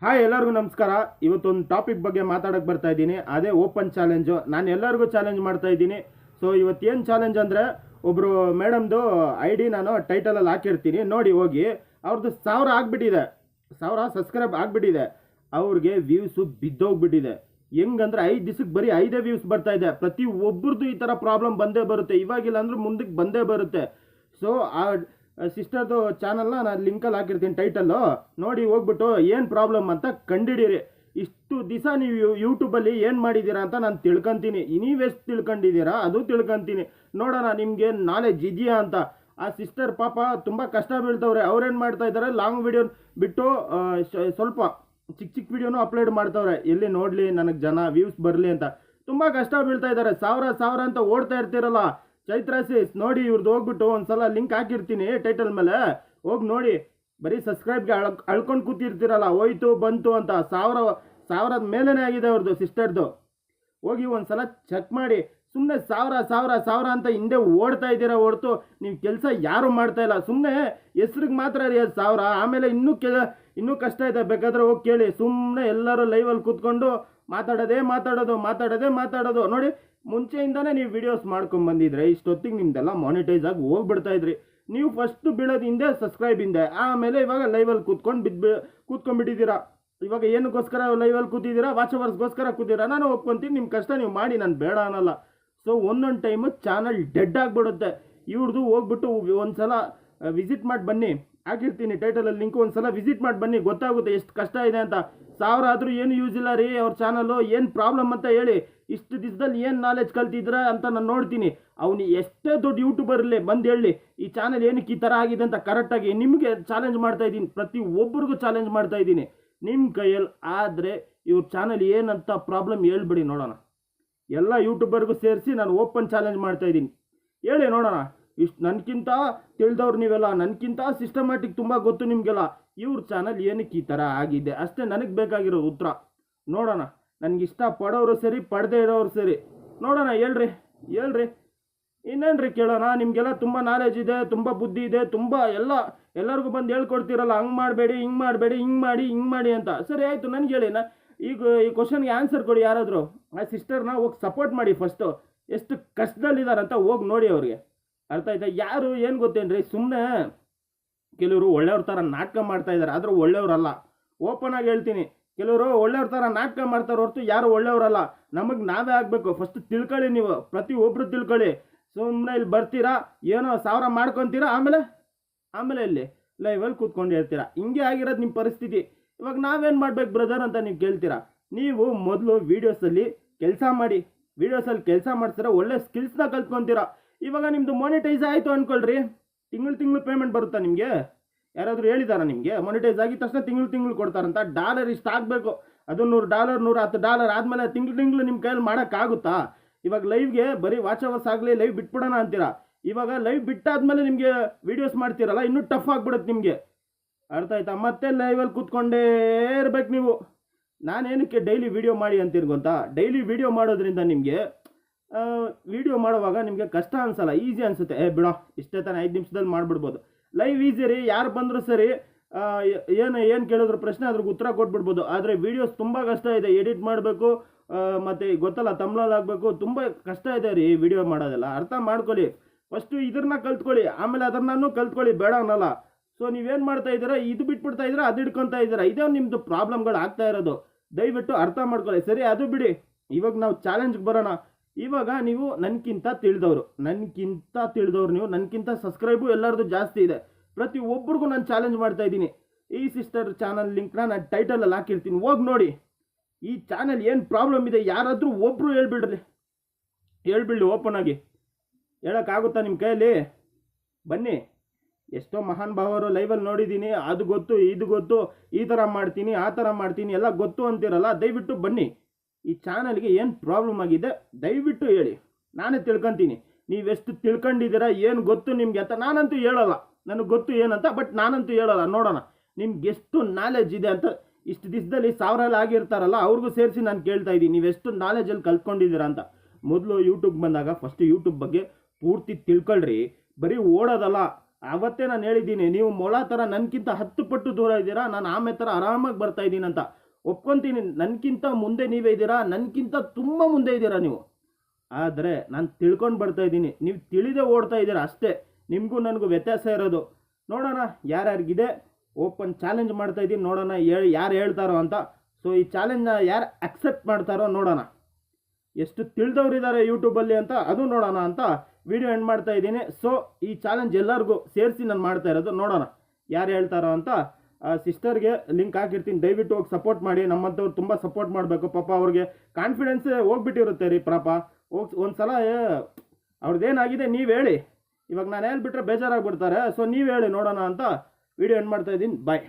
Hi ಎಲ್ಲರಿಗೂ ನಮಸ್ಕಾರ. ಇವತ್ತೊಂದು ಟಾಪಿಕ್ ಬಗ್ಗೆ ಮಾತಾಡಕ್ಕೆ ಬರ್ತಾ ಇದ್ದೀನಿ. ಅದೇ ಓಪನ್ ಚಾಲೆಂಜು. ನಾನು ಎಲ್ಲರಿಗೂ ಚಾಲೆಂಜ್ ಮಾಡ್ತಾ ಇದ್ದೀನಿ. ಸೊ ಇವತ್ತೇನು ಚಾಲೆಂಜ್ ಅಂದರೆ, ಒಬ್ಬರು ಮೇಡಮ್ದು ಐ ಡಿ ನಾನು ಟೈಟಲಲ್ಲಿ ಹಾಕಿರ್ತೀನಿ, ನೋಡಿ ಹೋಗಿ. ಅವ್ರದ್ದು 1000 ಆಗಿಬಿಟ್ಟಿದೆ, 1000 ಸಬ್ಸ್ಕ್ರೈಬ್ ಆಗಿಬಿಟ್ಟಿದೆ. ಅವ್ರಿಗೆ ವ್ಯೂಸು ಬಿದ್ದೋಗ್ಬಿಟ್ಟಿದೆ. ಹೆಂಗಂದ್ರೆ 5 ದಿವಸಕ್ಕೆ ಬರೀ 5 ವ್ಯೂಸ್ ಬರ್ತಾ ಇದೆ. ಪ್ರತಿ ಒಬ್ಬರದ್ದು ಈ ಥರ ಪ್ರಾಬ್ಲಮ್ ಬಂದೇ ಬರುತ್ತೆ, ಇವಾಗಿಲ್ಲ ಅಂದರೂ ಮುಂದಕ್ಕೆ ಬಂದೇ ಬರುತ್ತೆ. ಸೊ ಆ ಸಿಸ್ಟರ್ದು ಚಾನಲ್ನ ನಾನು ಲಿಂಕಲ್ಲಿ ಹಾಕಿರ್ತೀನಿ, ಟೈಟಲ್ಲು ನೋಡಿ ಹೋಗ್ಬಿಟ್ಟು ಏನು ಪ್ರಾಬ್ಲಮ್ ಅಂತ ಕಂಡಿಡೀರಿ. ಇಷ್ಟು ದಿವಸ ನೀವು ಯೂಟ್ಯೂಬಲ್ಲಿ ಏನು ಮಾಡಿದ್ದೀರಾ ಅಂತ ನಾನು ತಿಳ್ಕೊತೀನಿ. ನೀವೆಷ್ಟು ತಿಳ್ಕೊಂಡಿದ್ದೀರಾ ಅದು ತಿಳ್ಕೊತೀನಿ. ನೋಡೋಣ ನಿಮಗೆ ನಾಲೆಜ್ ಇದೆಯಾ ಅಂತ. ಆ ಸಿಸ್ಟರ್ ಪಾಪ ತುಂಬ ಕಷ್ಟ ಬೀಳ್ತವ್ರೆ. ಅವ್ರೇನು ಮಾಡ್ತಾ ಇದ್ದಾರೆ, ಲಾಂಗ್ ವಿಡಿಯೋ ಬಿಟ್ಟು ಸ್ವಲ್ಪ ಚಿಕ್ಕ ಚಿಕ್ಕ ವಿಡಿಯೋನು ಅಪ್ಲೋಡ್ ಮಾಡ್ತವ್ರೆ. ಎಲ್ಲಿ ನೋಡಲಿ ನನಗೆ ಜನ ವ್ಯೂಸ್ ಬರಲಿ ಅಂತ. ತುಂಬ ಕಷ್ಟ ಬೀಳ್ತಾ ಇದ್ದಾರೆ. 1000 ಅಂತ ಓಡ್ತಾ ಇರ್ತೀರಲ್ಲ ಚೈತ್ರಾಸಿಸ್, ನೋಡಿ ಇವ್ರದ್ದು ಹೋಗ್ಬಿಟ್ಟು ಒಂದ್ಸಲ ಲಿಂಕ್ ಹಾಕಿರ್ತೀನಿ ಟೈಟಲ್ ಮೇಲೆ, ಹೋಗಿ ನೋಡಿ. ಬರೀ ಸಬ್ಸ್ಕ್ರೈಬ್ಗೆ ಅಳ್ಕೊಂಡು ಕೂತಿರ್ತೀರಲ್ಲ, ಹೋಯ್ತು ಬಂತು ಅಂತ. 1000 ಮೇಲೇ ಆಗಿದೆ ಅವ್ರದ್ದು ಸಿಸ್ಟರ್ದು. ಹೋಗಿ ಒಂದ್ಸಲ ಚೆಕ್ ಮಾಡಿ. ಸುಮ್ಮನೆ 1000 ಅಂತ ಹಿಂದೆ ಓಡ್ತಾ ಇದ್ದೀರಾ ಹೊರತು ನೀವು ಕೆಲಸ ಯಾರು ಮಾಡ್ತಾ ಇಲ್ಲ. ಸುಮ್ಮನೆ ಹೆಸ್ರಿಗೆ ಮಾತ್ರ ರೀ 1000. ಆಮೇಲೆ ಇನ್ನೂ ಕಷ್ಟ ಇದೆ, ಬೇಕಾದ್ರೆ ಹೋಗಿ ಕೇಳಿ. ಸುಮ್ಮನೆ ಎಲ್ಲರೂ ಲೈವಲ್ಲಿ ಕೂತ್ಕೊಂಡು ಮಾತಾಡೋದು ನೋಡಿ. ಮುಂಚೆಯಿಂದನೇ ನೀವು ವಿಡಿಯೋಸ್ ಮಾಡ್ಕೊಂಡು ಬಂದಿದ್ರೆ ಇಷ್ಟೊತ್ತಿಗೆ ನಿಮ್ದೆಲ್ಲ ಮಾನಿಟೈಸ್ ಆಗಿ ಹೋಗ್ಬಿಡ್ತಾ ಇದ್ರಿ. ನೀವು ಫಸ್ಟ್ ಬೀಳೋದು ಹಿಂದೆ ಸಬ್ಸ್ಕ್ರೈಬ್ ಹಿಂದೆ, ಆಮೇಲೆ ಇವಾಗ ಲೈವಲ್ಲಿ ಕೂತ್ಕೊಂಡ್ಬಿಟ್ಟಿದ್ದೀರಾ. ಇವಾಗ ಏನಕ್ಕೋಸ್ಕರ ಲೈವಲ್ಲಿ ಕೂತಿದ್ದೀರಾ? ವಾಚ್ ಅವರ್ಸ್ಗೋಸ್ಕರ ಕೂತಿದ್ದೀರಾ. ನಾನು ಒಪ್ಕೊಂತೀನಿ, ನಿಮ್ಮ ಕಷ್ಟ ನೀವು ಮಾಡಿ, ನಾನು ಬೇಡ ಅನ್ನಲ್ಲ. ಸೊ ಒಂದೊಂದು ಟೈಮು ಚಾನಲ್ ಡೆಡ್ ಆಗಿಬಿಡುತ್ತೆ. ಇವ್ರದ್ದು ಹೋಗ್ಬಿಟ್ಟು ಒಂದ್ಸಲ ವಿಸಿಟ್ ಮಾಡಿ ಬನ್ನಿ, ಹಾಕಿರ್ತೀನಿ ಟೈಟಲಲ್ಲಿ ಲಿಂಕು. ಒಂದ್ಸಲ ವಿಸಿಟ್ ಮಾಡಿ ಬನ್ನಿ, ಗೊತ್ತಾಗುತ್ತೆ ಎಷ್ಟು ಕಷ್ಟ ಇದೆ ಅಂತ. 1000 ಆದರೂ ಏನು ಯೂಸ್ ಇಲ್ಲ ರೀ ಅವ್ರ ಚಾನಲ್ಲು. ಏನು ಪ್ರಾಬ್ಲಮ್ ಅಂತ ಹೇಳಿ. ಇಷ್ಟು ದಿವಸದಲ್ಲಿ ಏನು ನಾಲೆಜ್ ಕಲ್ತಿದ್ರ ಅಂತ ನಾನು ನೋಡ್ತೀನಿ. ಅವನು ಎಷ್ಟೇ ದೊಡ್ಡ ಯೂಟ್ಯೂಬರ್ ಇರಲಿ, ಬಂದು ಹೇಳಿ ಈ ಚಾನಲ್ ಏನಕ್ಕೆ ಈ ಥರ ಆಗಿದೆ ಅಂತ ಕರೆಕ್ಟಾಗಿ ನಿಮಗೆ ಚಾಲೆಂಜ್ ಮಾಡ್ತಾ ಇದ್ದೀನಿ. ಪ್ರತಿ ಒಬ್ಬರಿಗೂ ಚಾಲೆಂಜ್ ಮಾಡ್ತಾ ಇದ್ದೀನಿ. ನಿಮ್ಮ ಕೈಯಲ್ಲಿ ಆದರೆ ಇವ್ರ ಚಾನಲ್ ಏನಂತ ಪ್ರಾಬ್ಲಮ್ ಹೇಳ್ಬಿಡಿ ನೋಡೋಣ. ಎಲ್ಲ ಯೂಟ್ಯೂಬರ್ಗೂ ಸೇರಿಸಿ ನಾನು ಓಪನ್ ಚಾಲೆಂಜ್ ಮಾಡ್ತಾ ಇದ್ದೀನಿ. ಹೇಳಿ ನೋಡೋಣ. ಇಷ್ಟು ನನಗಿಂತ ತಿಳಿದವ್ರು ನೀವೆಲ್ಲ, ನನಗಿಂತ ಸಿಸ್ಟಮ್ಯಾಟಿಕ್ ತುಂಬ ಗೊತ್ತು ನಿಮಗೆಲ್ಲ. ಇವ್ರ ಚಾನಲ್ ಏನಕ್ಕೆ ಈ ಥರ ಆಗಿದೆ ಅಷ್ಟೇ ನನಗೆ ಬೇಕಾಗಿರೋ ಉತ್ತರ. ನೋಡೋಣ. ನನಗೆ ಇಷ್ಟ ಪಡೋರು ಸರಿ, ಪಡೆದೇ ಇರೋರು ಸರಿ. ನೋಡೋಣ. ಹೇಳ್ರಿ ಇನ್ನೇನ್ರಿ ಕೇಳೋಣ. ನಿಮಗೆಲ್ಲ ತುಂಬ ನಾಲೆಜ್ ಇದೆ, ತುಂಬ ಬುದ್ಧಿ ಇದೆ, ತುಂಬ ಎಲ್ಲರಿಗೂ ಬಂದು ಹೇಳ್ಕೊಡ್ತೀರಲ್ಲ, ಹಂಗೆ ಮಾಡಬೇಡಿ, ಹಿಂಗೆ ಮಾಡಬೇಡಿ, ಹಿಂಗೆ ಮಾಡಿ ಅಂತ. ಸರಿ ಆಯಿತು, ನನಗೆ ಹೇಳಿ. ಈಗ ಈ ಕ್ವಶನ್ಗೆ ಆನ್ಸರ್ ಕೊಡಿ ಯಾರಾದರೂ. ಆ ಸಿಸ್ಟರ್ನ ಹೋಗಿ ಸಪೋರ್ಟ್ ಮಾಡಿ. ಫಸ್ಟು ಎಷ್ಟು ಕಷ್ಟದಲ್ಲಿದ್ದಾರಂತ ಹೋಗಿ ನೋಡಿ ಅವ್ರಿಗೆ. ಅರ್ಥ ಆಯ್ತಾ? ಯಾರು ಏನು ಗೊತ್ತೇನ್ರಿ, ಸುಮ್ಮನೆ ಕೆಲವರು ಒಳ್ಳೆಯವ್ರ ಥರ ನಾಟಕ ಮಾಡ್ತಾ ಇದ್ದಾರೆ, ಆದರೂ ಒಳ್ಳೆಯವರಲ್ಲ. ಓಪನ್ ಆಗಿ ಹೇಳ್ತೀನಿ, ಕೆಲವರು ಒಳ್ಳೆಯವ್ರ ಥರ ನಾಟಕ ಮಾಡ್ತಾರೆ ಹೊರತು ಯಾರು ಒಳ್ಳೆಯವರಲ್ಲ. ನಮಗೆ ನಾವೇ ಆಗಬೇಕು. ಫಸ್ಟ್ ತಿಳ್ಕೊಳ್ಳಿ ನೀವು, ಪ್ರತಿ ಒಬ್ಬರು ತಿಳ್ಕೊಳ್ಳಿ. ಸುಮ್ಮನೆ ಇಲ್ಲಿ ಬರ್ತೀರಾ, ಏನೋ 1000 ಮಾಡ್ಕೊತೀರಾ, ಆಮೇಲೆ ಇಲ್ಲಿ ಲೈವಲ್ಲಿ ಕೂತ್ಕೊಂಡು ಹೇಳ್ತೀರಾ. ಹಿಂಗೆ ಆಗಿರೋದು ನಿಮ್ಮ ಪರಿಸ್ಥಿತಿ. ಇವಾಗ ನಾವೇನು ಮಾಡ್ಬೇಕು ಬ್ರದರ್ ಅಂತ ನೀವು ಕೇಳ್ತೀರಾ. ನೀವು ಮೊದಲು ವೀಡಿಯೋಸಲ್ಲಿ ಕೆಲಸ ಮಾಡಿ. ವೀಡಿಯೋಸಲ್ಲಿ ಕೆಲಸ ಮಾಡ್ತೀರಾ, ಒಳ್ಳೆ ಸ್ಕಿಲ್ಸ್ನ ಕಲ್ತ್ಕೊತೀರಾ. ಇವಾಗ ನಿಮ್ಮದು ಮಾನಿಟೈಸ್ ಆಯಿತು ಅಂದ್ಕೊಳ್ರಿ, ತಿಂಗಳು ಪೇಮೆಂಟ್ ಬರುತ್ತಾ ನಿಮಗೆ? ಯಾರಾದರೂ ಹೇಳಿದಾರಾ ನಿಮಗೆ? ಮಾನಿಟೈಸ್ ಆಗಿದ ತಕ್ಷಣ ತಿಂಗಳು ಕೊಡ್ತಾರಂತ. ಡಾಲರ್ ಇಷ್ಟು ಆಗಬೇಕು, ಅದು $100 $110 ಆದಮೇಲೆ ತಿಂಗಳು ನಿಮ್ಮ ಕೈಯಲ್ಲಿ ಮಾಡೋಕ್ಕಾಗುತ್ತಾ? ಇವಾಗ ಲೈವ್ಗೆ ಬರೀ ವಾಚ್ ಅವರ್ಸ್ ಆಗಲಿ, ಲೈವ್ ಬಿಟ್ಬಿಡೋಣ ಅಂತೀರಾ. ಇವಾಗ ಲೈವ್ ಬಿಟ್ಟಾದ್ಮೇಲೆ ನಿಮಗೆ ವೀಡಿಯೋಸ್ ಮಾಡ್ತೀರಲ್ಲ, ಇನ್ನೂ ಟಫ್ ಆಗಿಬಿಡುತ್ತೆ ನಿಮಗೆ. ಅರ್ಥ ಆಯ್ತಾ? ಮತ್ತೆ ಲೈವಲ್ಲಿ ಕೂತ್ಕೊಂಡೇ ಇರ್ಬೇಕು ನೀವು. ನಾನೇನಕ್ಕೆ ಡೈಲಿ ವೀಡಿಯೋ ಮಾಡಿ ಅಂತೀರಿ ಗೊತ್ತಾ? ಡೈಲಿ ವೀಡಿಯೋ ಮಾಡೋದ್ರಿಂದ ನಿಮಗೆ ವೀಡಿಯೋ ಮಾಡುವಾಗ ನಿಮಗೆ ಕಷ್ಟ ಅನಿಸಲ್ಲ, ಈಸಿ ಅನಿಸುತ್ತೆ. ಬಿಡೋ ಇಷ್ಟೇ ತಾನೇ, 5 ನಿಮಿಷದಲ್ಲಿ ಮಾಡಿಬಿಡ್ಬೋದು. ಲೈವ್ ಈಸಿ ರೀ, ಯಾರು ಬಂದರೂ ಸರಿ. ಏನು ಕೇಳಿದ್ರು ಪ್ರಶ್ನೆ ಅದ್ರಿಗೆ ಉತ್ತರ ಕೊಟ್ಬಿಡ್ಬೋದು. ಆದರೆ ವೀಡಿಯೋಸ್ ತುಂಬ ಕಷ್ಟ ಇದೆ, ಎಡಿಟ್ ಮಾಡಬೇಕು. ಮತ್ತು ಗೊತ್ತಲ್ಲ, ತಮ್ಲಲ್ಲಿ ಆಗಬೇಕು, ತುಂಬ ಕಷ್ಟ ಇದೆ ರೀ ವಿಡಿಯೋ ಮಾಡೋದೆಲ್ಲ. ಅರ್ಥ ಮಾಡ್ಕೊಳ್ಳಿ. ಫಸ್ಟು ಇದನ್ನ ಕಲ್ತ್ಕೊಳ್ಳಿ, ಆಮೇಲೆ ಅದನ್ನು ಕಲ್ತ್ಕೊಳ್ಳಿ, ಬೇಡ ಅನ್ನಲ್ಲ. ಸೊ ನೀವೇನು ಮಾಡ್ತಾ ಇದ್ದೀರಾ, ಇದು ಬಿಟ್ಬಿಡ್ತಾ ಇದ್ದೀರಾ, ಅದು ಹಿಡ್ಕೊತಾ ಇದ್ದೀರಾ. ಇದೇ ನಿಮ್ಮದು ಪ್ರಾಬ್ಲಮ್ಗಳು ಆಗ್ತಾ ಇರೋದು. ದಯವಿಟ್ಟು ಅರ್ಥ ಮಾಡ್ಕೊಳ್ಳಿ. ಸರಿ, ಅದು ಬಿಡಿ. ಇವಾಗ ನಾವು ಚಾಲೆಂಜ್ಗೆ ಬರೋಣ. ಇವಾಗ ನೀವು ನನಗಿಂತ ತಿಳಿದವರು ನೀವು, ನನಗಿಂತ ಸಬ್ಸ್ಕ್ರೈಬು ಎಲ್ಲರದು ಜಾಸ್ತಿ ಇದೆ. ಪ್ರತಿ ಒಬ್ಬರಿಗೂ ನಾನು ಚಾಲೆಂಜ್ ಮಾಡ್ತಾ ಇದ್ದೀನಿ. ಈ ಸಿಸ್ಟರ್ ಚಾನಲ್ ಲಿಂಕ್ನ ನಾನು ಟೈಟಲಲ್ಲಿ ಹಾಕಿರ್ತೀನಿ, ಹೋಗಿ ನೋಡಿ. ಈ ಚಾನಲ್ ಏನು ಪ್ರಾಬ್ಲಮ್ ಇದೆ ಯಾರಾದರೂ ಒಬ್ಬರು ಹೇಳ್ಬಿಡ್ಲಿ ಓಪನ್ ಆಗಿ. ಹೇಳೋಕ್ಕಾಗುತ್ತಾ ನಿಮ್ಮ ಕೈಯಲ್ಲಿ? ಬನ್ನಿ. ಎಷ್ಟೋ ಮಹಾನ್ ಭಾವರು ಲೈವಲ್ಲಿ ನೋಡಿದ್ದೀನಿ, ಅದು ಗೊತ್ತು, ಇದು ಗೊತ್ತು, ಈ ಥರ ಮಾಡ್ತೀನಿ, ಆ ಥರ ಮಾಡ್ತೀನಿ, ಎಲ್ಲ ಗೊತ್ತು ಅಂತೀರಲ್ಲ. ದಯವಿಟ್ಟು ಬನ್ನಿ. ಈ ಚಾನಲ್ಗೆ ಏನು ಪ್ರಾಬ್ಲಮ್ ಆಗಿದೆ ದಯವಿಟ್ಟು ಹೇಳಿ, ನಾನೇ ತಿಳ್ಕೊತೀನಿ. ನೀವೆಷ್ಟು ತಿಳ್ಕೊಂಡಿದ್ದೀರಾ, ಏನು ಗೊತ್ತು ನಿಮಗೆ ಅಂತ ನಾನಂತೂ ಹೇಳೋಲ್ಲ. ನನಗೆ ಗೊತ್ತು ಏನಂತ, ಬಟ್ ನಾನಂತೂ ಹೇಳೋಲ್ಲ. ನೋಡೋಣ ನಿಮ್ಗೆ ಎಷ್ಟು ನಾಲೆಜ್ ಇದೆ ಅಂತ. ಇಷ್ಟು ದಿವಸದಲ್ಲಿ 1000 ಆಗಿರ್ತಾರಲ್ಲ, ಅವ್ರಿಗೂ ಸೇರಿಸಿ ನಾನು ಕೇಳ್ತಾ ಇದ್ದೀನಿ, ನೀವೆಷ್ಟು ನಾಲೆಜಲ್ಲಿ ಕಲ್ತ್ಕೊಂಡಿದ್ದೀರಾ ಅಂತ. ಮೊದಲು ಯೂಟ್ಯೂಬ್ ಬಂದಾಗ ಫಸ್ಟ್ ಯೂಟ್ಯೂಬ್ ಬಗ್ಗೆ ಪೂರ್ತಿ ತಿಳ್ಕೊಳ್ರಿ. ಬರೀ ಓಡೋದಲ್ಲ, ಅವತ್ತೇ ನಾನು ಹೇಳಿದ್ದೀನಿ, ನೀವು ಮೊಲ ಥರ ನನಗಿಂತ 10 ಪಟ್ಟು ದೂರ ಇದ್ದೀರಾ, ನಾನು ಆಮೆ ಥರ ಆರಾಮಾಗಿ ಬರ್ತಾ ಇದ್ದೀನಿ ಅಂತ ಒಪ್ಕೊತೀನಿ. ನನಗಿಂತ ಮುಂದೆ ನೀವೇ ಇದ್ದೀರಾ, ನನಗಿಂತ ತುಂಬ ಮುಂದೆ ಇದ್ದೀರಾ ನೀವು. ಆದರೆ ನಾನು ತಿಳ್ಕೊಂಡು ಬರ್ತಾ ಇದ್ದೀನಿ, ನೀವು ತಿಳಿದೇ ಓಡ್ತಾ ಇದ್ದೀರಾ ಅಷ್ಟೇ. ನಿಮಗೂ ನನಗೂ ವ್ಯತ್ಯಾಸ ಇರೋದು. ನೋಡೋಣ ಯಾರ್ಯಾರಿಗಿದೆ, ಓಪನ್ ಚಾಲೆಂಜ್ ಮಾಡ್ತಾ ಇದ್ದೀನಿ, ನೋಡೋಣ ಯಾರು ಹೇಳ್ತಾರೋ ಅಂತ. ಸೊ ಈ ಚಾಲೆಂಜ್ನ ಯಾರು ಅಕ್ಸೆಪ್ಟ್ ಮಾಡ್ತಾರೋ ನೋಡೋಣ, ಎಷ್ಟು ತಿಳಿದವರಿದ್ದಾರೆ ಯೂಟ್ಯೂಬಲ್ಲಿ ಅಂತ ಅದು ನೋಡೋಣ ಅಂತ ವಿಡಿಯೋ ಎಂಡ್ ಮಾಡ್ತಾ ಇದ್ದೀನಿ. ಸೊ ಈ ಚಾಲೆಂಜ್ ಎಲ್ಲರಿಗೂ ಸೇರಿಸಿ ನಾನು ಮಾಡ್ತಾ ಇರೋದು, ನೋಡೋಣ ಯಾರು ಹೇಳ್ತಾರೋ ಅಂತ. ಸಿಸ್ಟರ್ಗೆ ಲಿಂಕ್ ಹಾಕಿರ್ತೀನಿ, ದಯವಿಟ್ಟು ಹೋಗಿ ಸಪೋರ್ಟ್ ಮಾಡಿ. ನಮ್ಮಂಥವ್ರು ತುಂಬ ಸಪೋರ್ಟ್ ಮಾಡಬೇಕು. ಪಾಪ ಅವ್ರಿಗೆ ಕಾನ್ಫಿಡೆನ್ಸೇ ಹೋಗ್ಬಿಟ್ಟಿರುತ್ತೆ ರೀ ಪಾಪ. ಹೋಗಿ ಒಂದು ಸಲ ಅವ್ರದ್ದೇನಾಗಿದೆ ನೀವು ಹೇಳಿ, ಇವಾಗ ನಾನು ಹೇಳ್ಬಿಟ್ರೆ ಬೇಜಾರಾಗ್ಬಿಡ್ತಾರೆ. ಸೊ ನೀವು ಹೇಳಿ ನೋಡೋಣ ಅಂತ ವಿಡಿಯೋ ಎಂಡ್ ಮಾಡ್ತಾ ಇದ್ದೀನಿ. ಬಾಯ್.